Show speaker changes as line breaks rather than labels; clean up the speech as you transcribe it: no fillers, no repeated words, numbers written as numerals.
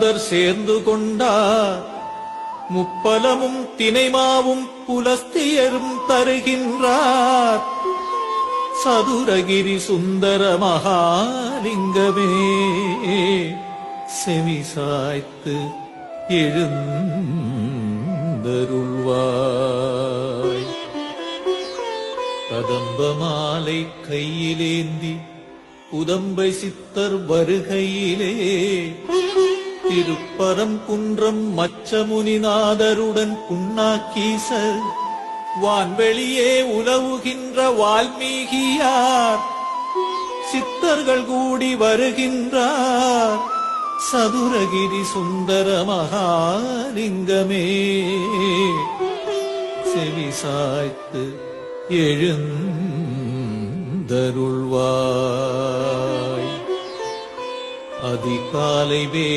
அமுதர் சேர்ந்து கொண்டார். முப்பலமும் தினைமாவும் புலஸ்தியரும் தருகின்றார். சதுரகிரி சுந்தர மகாலிங்கமே செவிசாய்த்து எழுந்தருள்வாய். கதம்ப மாலை கையிலேந்தி உதம்பை சித்தர் வருகையிலே திருப்பரம் குன்றம் மச்சமுனிநாதருடன் புண்ணாக்கீசர் வான்வெளியே உலவுகின்ற வால்மீகியார் சித்தர்கள் கூடி வருகின்றார். சதுரகிரி சுந்தர மகாலிங்கமே செவிசாய்த்து எழுந்தருள்வாய். அதிகாலை